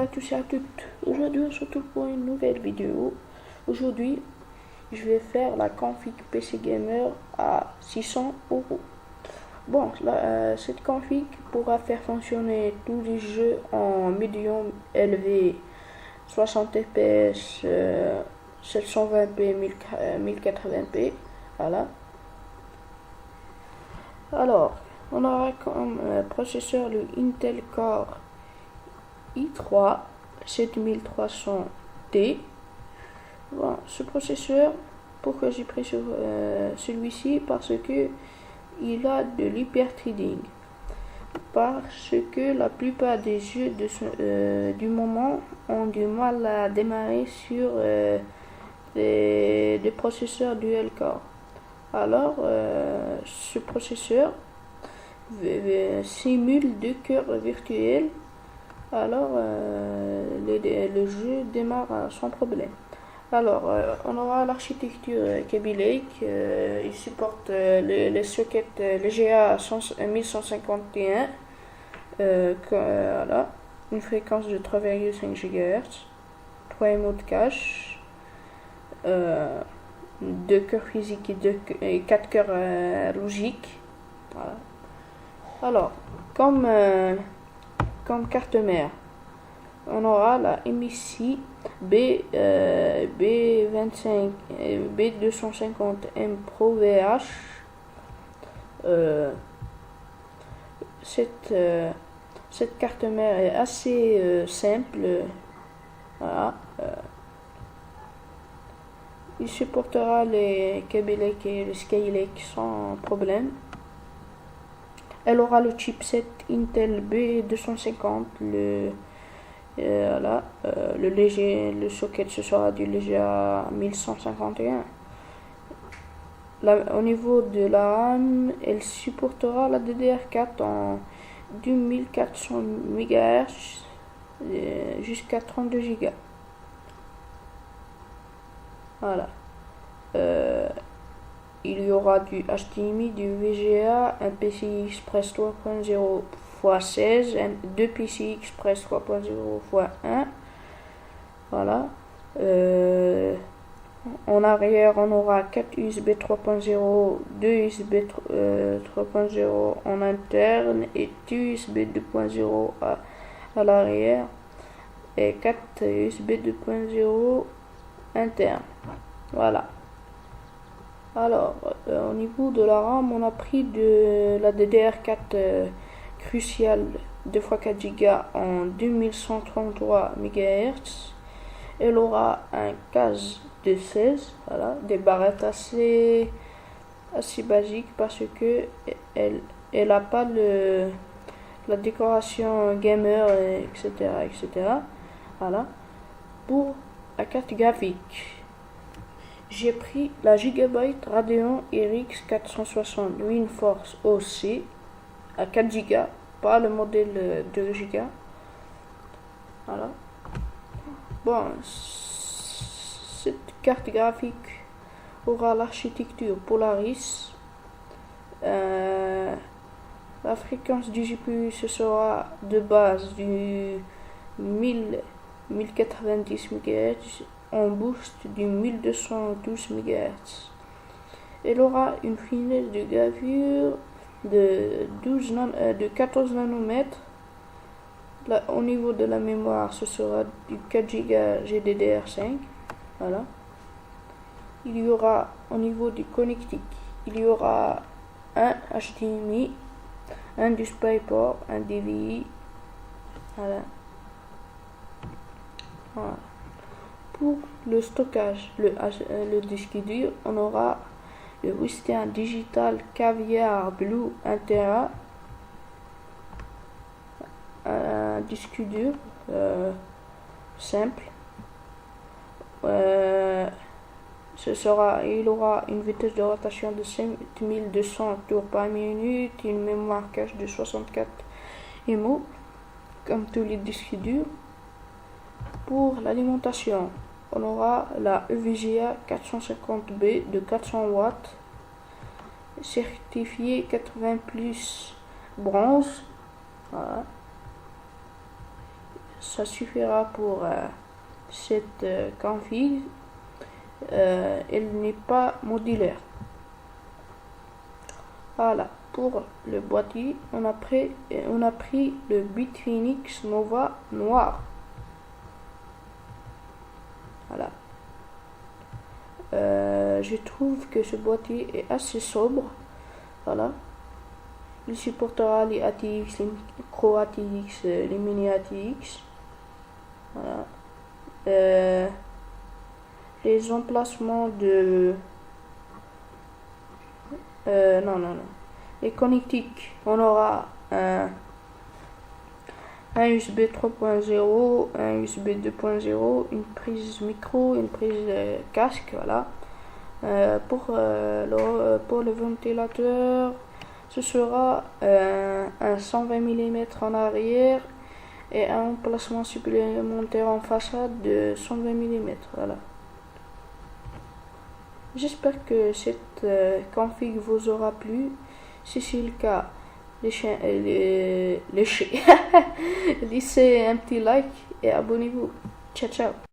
à tous et à toutes. Aujourd'hui, on se retrouve pour une nouvelle vidéo. Aujourd'hui, je vais faire la config PC Gamer à 600 euros. Bon, cette config pourra faire fonctionner tous les jeux en médium élevé, 60 fps, 720p, 1080p. Voilà. Alors, on aura comme processeur le Intel Core i3 7300T. Bon, ce processeur, pourquoi j'ai pris celui-ci? Parce que il a de l'hyperthreading. Parce que la plupart des jeux du moment ont du mal à démarrer sur des processeurs dual core. Alors, ce processeur simule deux cœurs virtuels. Alors, le jeu démarre sans problème. Alors, on aura l'architecture Kaby Lake. Il supporte les sockets LGA 1151. Voilà, une fréquence de 3,5 GHz, 3 mots de cache, 2 cœurs physiques et 4 cœurs logiques. Voilà. Alors, comme carte mère, on aura la MSI B250M Pro VH. Cette carte mère est assez simple. Voilà. Il supportera les Kaby Lake et les Skylake sans problème. Elle aura le chipset Intel B250, le socket ce sera du LGA 1151. Au niveau de la RAM, elle supportera la DDR4 en 2400 MHz jusqu'à 32 Go. Voilà. Il y aura du HDMI, du VGA, un PCI Express 3.0 x 16, deux PCI Express 3.0 x 1. Voilà. En arrière, on aura 4 USB 3.0, 2 USB 3.0 en interne et 2 USB 2.0 à l'arrière et 4 USB 2.0 interne. Voilà. Alors, au niveau de la RAM, on a pris de la DDR4 Crucial 2 x 4 Go en 2133 MHz. Elle aura un CAS de 16, voilà, des barrettes assez basiques parce que elle a pas la décoration gamer, etc. Voilà. Pour la carte graphique, j'ai pris la Gigabyte Radeon RX 460 WindForce OC à 4 Go, pas le modèle 2 Go. Voilà. Bon, cette carte graphique aura l'architecture Polaris. La fréquence du GPU ce sera de base du 1090 MHz en boost du 1212 MHz. Elle aura une finesse de gravure de 14 nanomètres. Là, au niveau de la mémoire, ce sera du 4 Go GDDR5. Voilà. Il y aura au niveau du connectique, il y aura un HDMI, un DisplayPort, un DVI. Voilà. Voilà. Pour le stockage, le disque dur, on aura le Western Digital Caviar Blue 1 Tera, un disque dur simple. Il aura une vitesse de rotation de 5200 tours par minute, une mémoire cache de 64 MO, comme tous les disques durs. Pour l'alimentation, on aura la EVGA 450B de 400 watts, certifié 80 plus bronze. Voilà. ça suffira pour cette config. Elle n'est pas modulaire. Voilà, pour le boîtier, on a pris le Bitfinex Nova noir. Voilà. Je trouve que ce boîtier est assez sobre. Voilà. Il supportera les ATX, les micro ATX, les mini ATX. Voilà. Les emplacements de... non. Les connectiques, on aura un USB 3.0, un USB 2.0, une prise micro, une prise casque, voilà. Pour le ventilateur, ce sera un 120 mm en arrière et un emplacement supplémentaire en façade de 120 mm, voilà. J'espère que cette config vous aura plu. Si c'est le cas, laissez un petit like et abonnez-vous. Ciao ciao.